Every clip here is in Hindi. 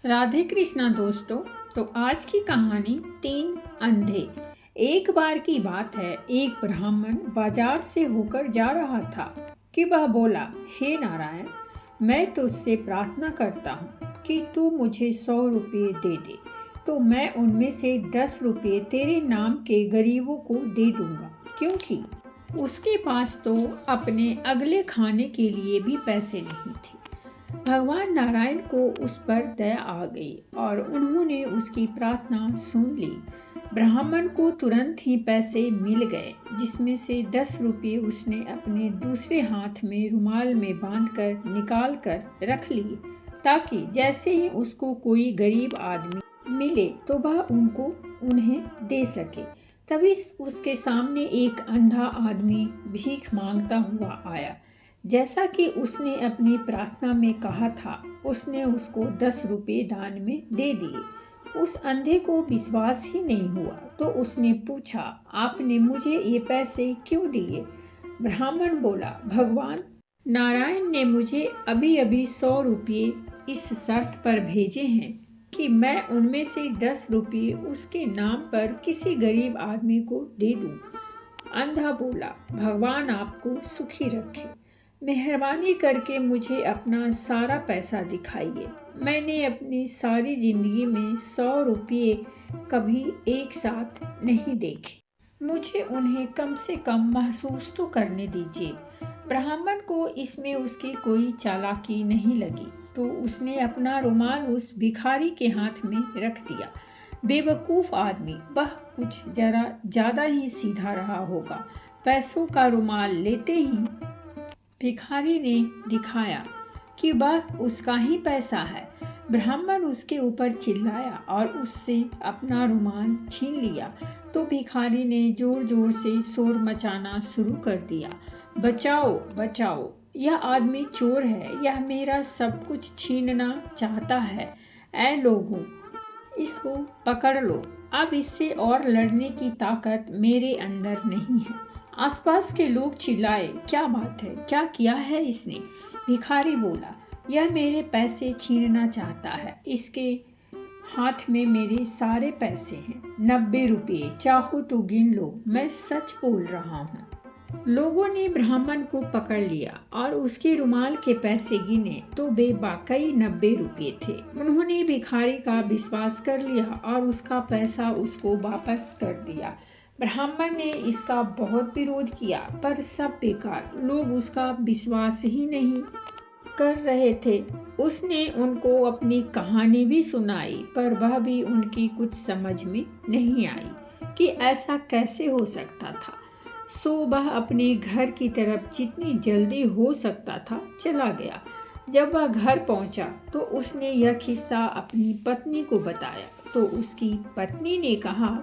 राधे कृष्णा दोस्तों। तो आज की कहानी तीन अंधे। एक बार की बात है, एक ब्राह्मण बाजार से होकर जा रहा था कि वह बोला, हे नारायण, मैं तुझसे प्रार्थना करता हूँ कि तू मुझे 100 रुपये दे दे, तो मैं उनमें से 10 रुपये तेरे नाम के गरीबों को दे दूंगा, क्योंकि उसके पास तो अपने अगले खाने के लिए भी पैसे नहीं थे। भगवान नारायण को उस पर दया आ गई और उन्होंने उसकी प्रार्थना सुन ली। ब्राह्मण को तुरंत ही पैसे मिल गए, जिसमें से 10 रुपये उसने अपने दूसरे हाथ में रुमाल में बांधकर निकाल कर रख लिए, ताकि जैसे ही उसको कोई गरीब आदमी मिले तो वह उन्हें दे सके। तभी उसके सामने एक अंधा आदमी भीख मांगता हुआ आया। जैसा कि उसने अपनी प्रार्थना में कहा था, उसने उसको 10 रुपये दान में दे दिए। उस अंधे को विश्वास ही नहीं हुआ, तो उसने पूछा, आपने मुझे ये पैसे क्यों दिए? ब्राह्मण बोला, भगवान नारायण ने मुझे अभी अभी 100 रुपये इस शर्त पर भेजे हैं कि मैं उनमें से 10 रुपये उसके नाम पर किसी गरीब आदमी को दे दूं। अंधा बोला, भगवान आपको सुखी रखे, मेहरबानी करके मुझे अपना सारा पैसा दिखाइए। मैंने अपनी सारी जिंदगी में 100 रुपये कभी एक साथ नहीं देखे, मुझे उन्हें कम से कम महसूस तो करने दीजिए। ब्राह्मण को इसमें उसकी कोई चालाकी नहीं लगी, तो उसने अपना रुमाल उस भिखारी के हाथ में रख दिया। बेवकूफ़ आदमी, वह कुछ जरा ज़्यादा ही सीधा रहा होगा। पैसों का रुमाल लेते ही भिखारी ने दिखाया कि वह उसका ही पैसा है। ब्राह्मण उसके ऊपर चिल्लाया और उससे अपना रुमाल छीन लिया, तो भिखारी ने जोर जोर से शोर मचाना शुरू कर दिया, बचाओ बचाओ, यह आदमी चोर है, यह मेरा सब कुछ छीनना चाहता है। ऐ लोगों, इसको पकड़ लो, अब इससे और लड़ने की ताकत मेरे अंदर नहीं है। आसपास के लोग चिल्लाए, क्या बात है, क्या किया है इसने? भिखारी बोला, यह मेरे पैसे छीनना चाहता है, इसके हाथ में मेरे सारे पैसे हैं, 90 रुपये, चाहो तो गिन लो, मैं सच बोल रहा हूँ। लोगों ने ब्राह्मण को पकड़ लिया और उसके रुमाल के पैसे गिने तो वे वाकई 90 रुपये थे। उन्होंने भिखारी का विश्वास कर लिया और उसका पैसा उसको वापस कर दिया। ब्राह्मण ने इसका बहुत विरोध किया, पर सब बेकार, लोग उसका विश्वास ही नहीं कर रहे थे। उसने उनको अपनी कहानी भी सुनाई, पर वह भी उनकी कुछ समझ में नहीं आई कि ऐसा कैसे हो सकता था। सो वह अपने घर की तरफ जितनी जल्दी हो सकता था चला गया। जब वह घर पहुंचा तो उसने यह किस्सा अपनी पत्नी को बताया, तो उसकी पत्नी ने कहा,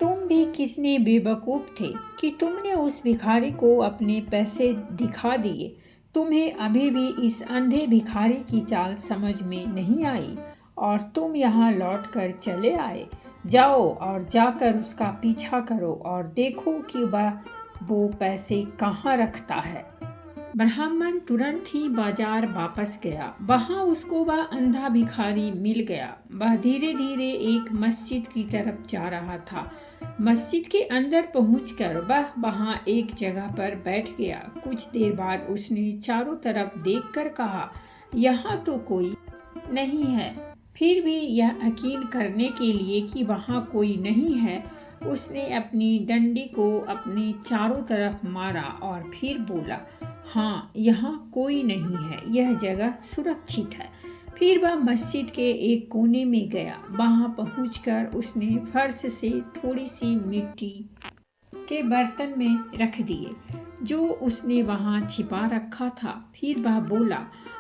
तुम भी कितने बेवकूफ़ थे कि तुमने उस भिखारी को अपने पैसे दिखा दिए। तुम्हें अभी भी इस अंधे भिखारी की चाल समझ में नहीं आई और तुम यहाँ लौट कर चले आए। जाओ और जाकर उसका पीछा करो और देखो कि वह वो पैसे कहाँ रखता है। ब्राह्मण तुरंत ही बाजार वापस गया। वहाँ उसको वह अंधा भिखारी मिल गया। वह धीरे धीरे एक मस्जिद की तरफ जा रहा था। मस्जिद के अंदर पहुंचकर वह वहाँ एक जगह पर बैठ गया। कुछ देर बाद उसने चारों तरफ देखकर कहा, यहाँ तो कोई नहीं है। फिर भी यह यकीन करने के लिए कि वहाँ कोई नहीं है, उसने अपनी डंडी को अपने चारों तरफ मारा और फिर बोला, हाँ, यहाँ कोई नहीं है, यह जगह सुरक्षित है। फिर वह मस्जिद के एक कोने में गया। वहाँ पहुंचकर उसने फर्श से थोड़ी सी मिट्टी के बर्तन में रख दिए जो उसने वहाँ छिपा रखा था। फिर वह बोला,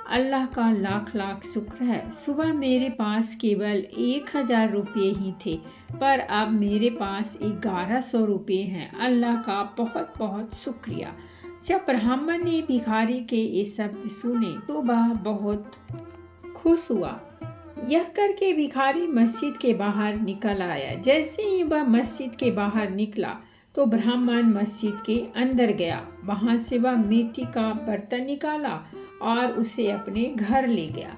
अल्लाह का लाख लाख शुक्र है, सुबह मेरे पास केवल 1000 रुपये ही थे, पर अब मेरे पास 1100 रुपये हैं। अल्लाह का बहुत बहुत शुक्रिया। जब ब्राह्मण ने भिखारी के ये शब्द सुने तो वह बहुत खुश हुआ। यह करके भिखारी मस्जिद के बाहर निकल आया। जैसे ही वह मस्जिद के बाहर निकला तो ब्राह्मण मस्जिद के अंदर गया। वहाँ से वह मिट्टी का बर्तन निकाला और उसे अपने घर ले गया।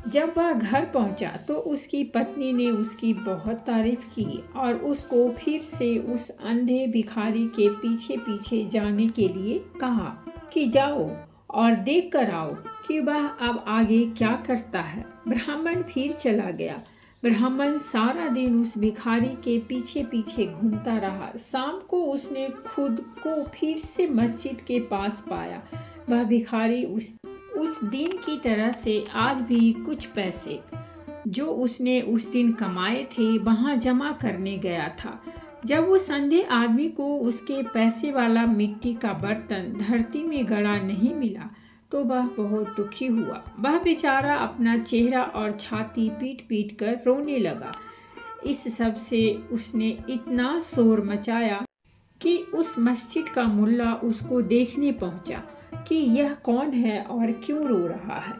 जब वह घर पहुंचा तो उसकी पत्नी ने उसकी बहुत तारीफ की और उसको फिर से उस अंधे भिखारी के पीछे पीछे जाने के लिए कहा कि जाओ और देख कर आओ कि वह अब आगे क्या करता है। ब्राह्मण फिर चला गया। ब्राह्मण सारा दिन उस भिखारी के पीछे पीछे घूमता रहा। शाम को उसने खुद को फिर से मस्जिद के पास पाया। वह भिखारी उस दिन की तरह से आज भी कुछ पैसे जो उसने उस दिन कमाए थे वहां जमा करने गया था। जब उस अंधे आदमी को उसके पैसे वाला मिट्टी का बर्तन धरती में गड़ा नहीं मिला तो वह बहुत दुखी हुआ। वह बेचारा अपना चेहरा और छाती पीट पीट कर रोने लगा। इस सब से उसने इतना शोर मचाया कि उस मस्जिद का मुल्ला उसको देखने पहुंचा कि यह कौन है और क्यों रो रहा है।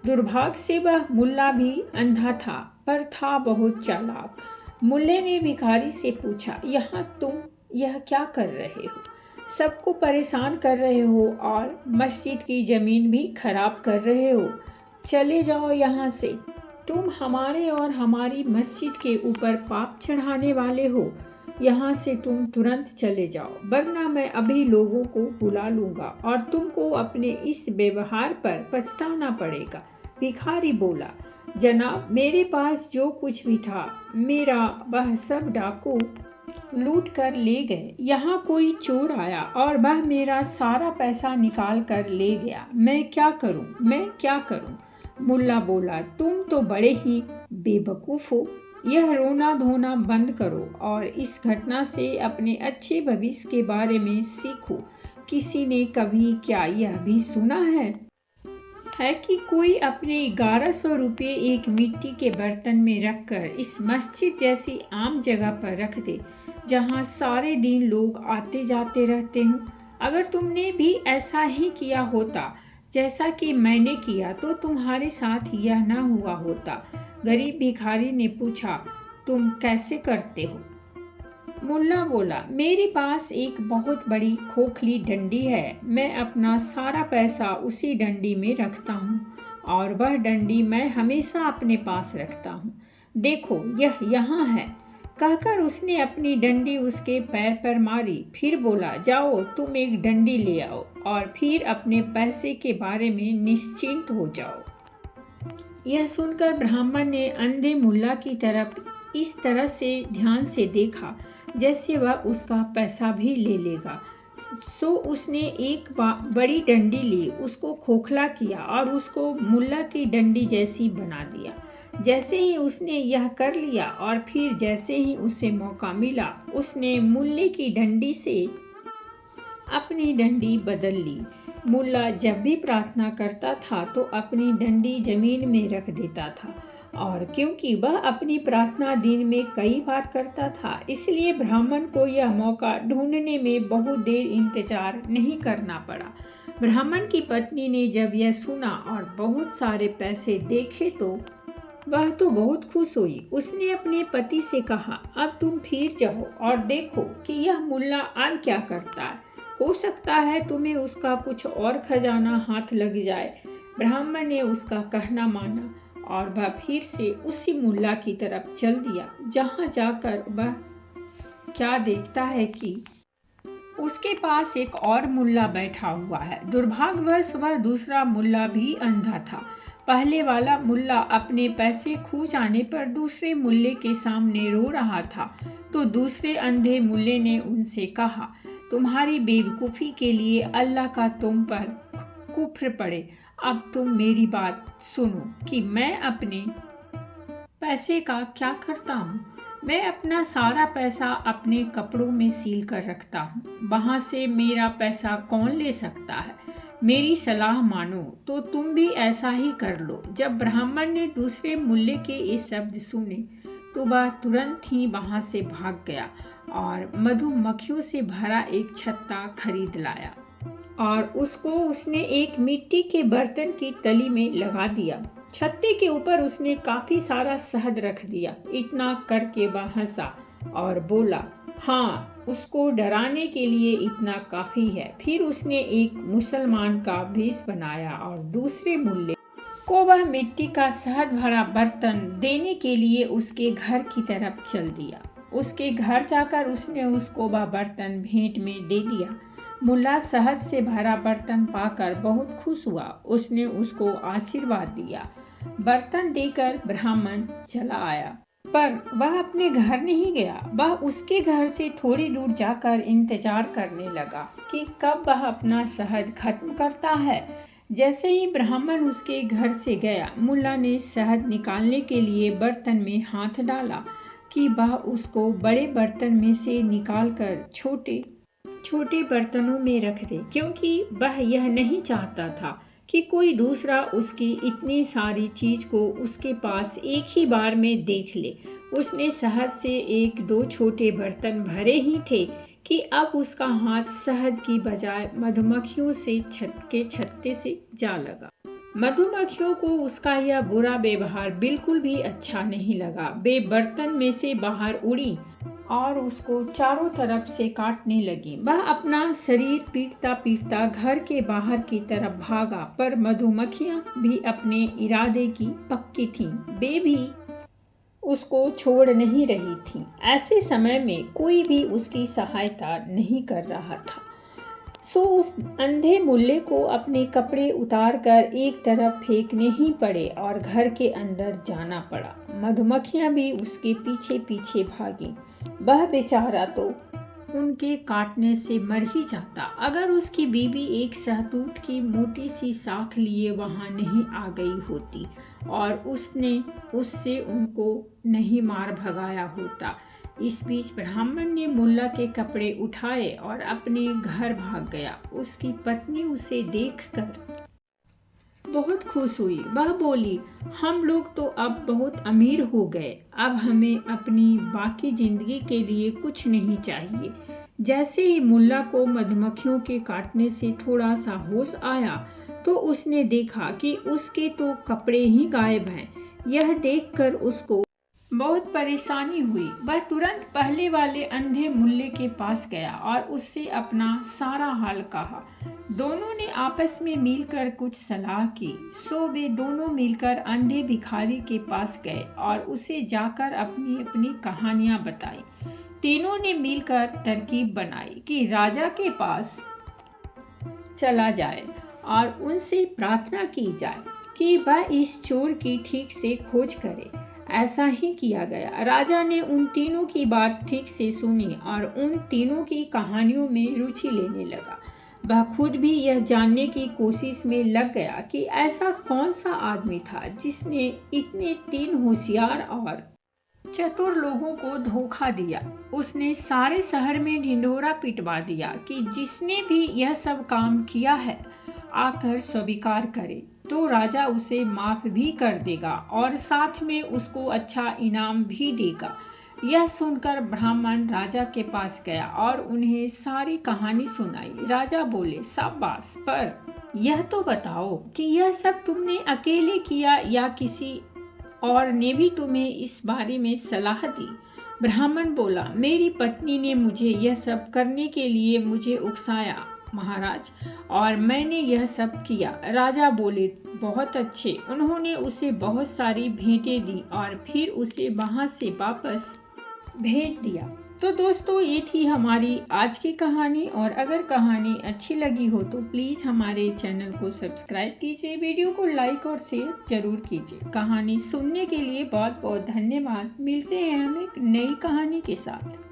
दुर्भाग्य से वह मुल्ला भी अंधा था पर था बहुत चालाक। मुल्ले ने भिखारी से पूछा, यहाँ तुम यह क्या कर रहे हो? सबको परेशान कर रहे हो और मस्जिद की ज़मीन भी खराब कर रहे हो। चले जाओ यहाँ से। तुम हमारे और हमारी मस्जिद के ऊपर पाप चढ़ाने वाले हो। यहाँ से तुम तुरंत चले जाओ वरना मैं अभी लोगों को बुला लूँगा और तुमको अपने इस व्यवहार पर पछताना पड़ेगा। भिखारी बोला, जनाब मेरे पास जो कुछ भी था मेरा वह सब डाकू लूट कर ले गए। यहाँ कोई चोर आया और वह मेरा सारा पैसा निकाल कर ले गया। मैं क्या करूँ? मुल्ला बोला, तुम तो बड़े ही बेवकूफ़ हो। यह रोना धोना बंद करो और इस घटना से अपने अच्छे भविष्य के बारे में सीखो। किसी ने कभी क्या यह भी सुना है कि कोई अपने 1100 रुपये एक मिट्टी के बर्तन में रखकर इस मस्जिद जैसी आम जगह पर रख दे जहां सारे दिन लोग आते जाते रहते हों। अगर तुमने भी ऐसा ही किया होता जैसा कि मैंने किया तो तुम्हारे साथ यह न हुआ होता। गरीब भिखारी ने पूछा, तुम कैसे करते हो? मुल्ला बोला, मेरे पास एक बहुत बड़ी खोखली डंडी है। मैं अपना सारा पैसा उसी डंडी में रखता हूँ और वह डंडी मैं हमेशा अपने पास रखता हूँ। देखो यह यहाँ है। कहकर उसने अपनी डंडी उसके पैर पर मारी। फिर बोला, जाओ तुम एक डंडी ले आओ और फिर अपने पैसे के बारे में निश्चिंत हो जाओ। यह सुनकर ब्राह्मण ने अंधे मुल्ला की तरफ इस तरह से ध्यान से देखा जैसे वह उसका पैसा भी ले लेगा। सो उसने एक बड़ी डंडी ली, उसको खोखला किया और उसको मुल्ला की डंडी जैसी बना दिया। जैसे ही उसने यह कर लिया और फिर जैसे ही उसे मौका मिला उसने मुल्ले की डंडी से अपनी डंडी बदल ली। मुल्ला जब भी प्रार्थना करता था तो अपनी डंडी जमीन में रख देता था और क्योंकि वह अपनी प्रार्थना दिन में कई बार करता था इसलिए ब्राह्मण को यह मौका ढूंढने में बहुत देर इंतजार नहीं करना पड़ा। ब्राह्मण की पत्नी ने जब यह सुना और बहुत सारे पैसे देखे तो वह तो बहुत खुश हुई। उसने अपने पति से कहा, अब तुम फिर जाओ और देखो कि यह मुल्ला अब क्या करता है। हो सकता है तुम्हें उसका कुछ और खजाना हाथ लग जाए। ब्राह्मण ने उसका कहना माना और वह फिर से उसी मुल्ला की तरफ चल दिया। जहाँ जाकर वह क्या देखता है कि उसके पास एक और मुल्ला बैठा हुआ है। दुर्भाग्यवश वह दूसरा मुल्ला भी अंधा था। पहले वाला मुल्ला अपने पैसे खो जाने पर दूसरे मुल्ले के सामने रो रहा था तो दूसरे अंधे मुल्ले ने उनसे कहा, तुम्हारी बेवकूफ़ी के लिए अल्लाह का तुम पर कुफ्र पड़े। अब तुम मेरी बात सुनो कि मैं अपने पैसे का क्या करता हूँ। मैं अपना सारा पैसा अपने कपड़ों में सील कर रखता हूँ। वहाँ से मेरा पैसा कौन ले सकता है। मेरी सलाह मानो तो तुम भी ऐसा ही कर लो। जब ब्राह्मण ने दूसरे मुल्ले के ये शब्द सुने तो वह तुरंत ही वहाँ से भाग गया और मधुमक्खियों से भरा एक छत्ता खरीद लाया और उसको उसने एक मिट्टी के बर्तन की तली में लगा दिया। छत्ते के ऊपर उसने काफी सारा शहद रख दिया। इतना करके वह हंसा और बोला, हाँ, उसको डराने के लिए इतना काफी है। फिर उसने एक मुसलमान का भेष बनाया और दूसरे मुल्ले को वह मिट्टी का शहद भरा बर्तन देने के लिए उसके घर की तरफ चल दिया। उसके घर जाकर उसने उसको वह बर्तन भेंट में दे दिया। मुल्ला शहद से भरा बर्तन पाकर बहुत खुश हुआ। उसने उसको आशीर्वाद दिया। बर्तन देकर ब्राह्मण चला आया, पर वह अपने घर नहीं गया। वह उसके घर से थोड़ी दूर जाकर इंतजार करने लगा कि कब वह अपना शहद खत्म करता है। जैसे ही ब्राह्मण उसके घर से गया, मुल्ला ने शहद निकालने के लिए बर्तन में हाथ डाला कि वह उसको बड़े बर्तन में से निकालकर छोटे छोटे बर्तनों में रख दे, क्योंकि वह यह नहीं चाहता था कि कोई दूसरा उसकी इतनी सारी चीज को उसके पास एक ही बार में देख ले। उसने शहद से 1-2 छोटे बर्तन भरे ही थे कि अब उसका हाथ शहद की बजाय मधुमक्खियों से छत्ते से जा लगा। मधुमक्खियों को उसका यह बुरा व्यवहार बिल्कुल भी अच्छा नहीं लगा। वे बर्तन में से बाहर उड़ी और उसको चारों तरफ से काटने लगी। वह अपना शरीर पीटता पीटता घर के बाहर की तरफ भागा, पर मधुमक्खियां भी अपने इरादे की पक्की थीं। वे भी उसको छोड़ नहीं रही थीं। ऐसे समय में कोई भी उसकी सहायता नहीं कर रहा था। सो उस अंधे मुल्ले को अपने कपड़े उतारकर एक तरफ फेंकने ही पड़े और घर के अंदर जाना पड़ा। मधुमक्खियां भी उसके पीछे पीछे भागी। वह बेचारा तो उनके काटने से मर ही जाता अगर उसकी बीवी एक शहतूत की मोटी सी शाख लिए वहां नहीं आ गई होती और उसने उससे उनको नहीं मार भगाया होता। इस बीच ब्राह्मण ने मुल्ला के कपड़े उठाए और अपने घर भाग गया। उसकी पत्नी उसे देखकर बहुत खुश हुई। वह बोली, हम लोग तो अब बहुत अमीर हो गए, अब हमें अपनी बाकी जिंदगी के लिए कुछ नहीं चाहिए। जैसे ही मुल्ला को मधुमक्खियों के काटने से थोड़ा सा होश आया तो उसने देखा कि उसके तो कपड़े ही गायब हैं। यह देखकर उसको बहुत परेशानी हुई। वह तुरंत पहले वाले अंधे मुल्ले के पास गया और उससे अपना सारा हाल कहा। दोनों ने आपस में मिलकर कुछ सलाह की। सो वे दोनों मिलकर अंधे भिखारी के पास गए और उसे जाकर अपनी अपनी कहानियां बताई। तीनों ने मिलकर तरकीब बनाई कि राजा के पास चला जाए और उनसे प्रार्थना की जाए कि वह इस चोर की ठीक से खोज करे। ऐसा ही किया गया। राजा ने उन तीनों की बात ठीक से सुनी और उन तीनों की कहानियों में रुचि लेने लगा। वह खुद भी यह जानने की कोशिश में लग गया कि ऐसा कौन सा आदमी था जिसने इतने 3 होशियार और चतुर लोगों को धोखा दिया। उसने सारे शहर में ढिंढोरा पिटवा दिया कि जिसने भी यह सब काम किया है आकर स्वीकार करे तो राजा उसे माफ भी कर देगा और साथ में उसको अच्छा इनाम भी देगा। यह सुनकर ब्राह्मण राजा के पास गया और उन्हें सारी कहानी सुनाई। राजा बोले, शाबाश, पर यह तो बताओ कि यह सब तुमने अकेले किया या किसी और ने भी तुम्हें इस बारे में सलाह दी? ब्राह्मण बोला, मेरी पत्नी ने मुझे यह सब करने के लिए मुझे उकसाया महाराज, और मैंने यह सब किया। राजा बोले, बहुत अच्छे। उन्होंने उसे बहुत सारी भेंटें दी और फिर उसे वहां से वापस भेज दिया। तो दोस्तों, ये थी हमारी आज की कहानी, और अगर कहानी अच्छी लगी हो तो प्लीज़ हमारे चैनल को सब्सक्राइब कीजिए, वीडियो को लाइक और शेयर जरूर कीजिए। कहानी सुनने के लिए बहुत बहुत धन्यवाद। मिलते हैं हम एक नई कहानी के साथ।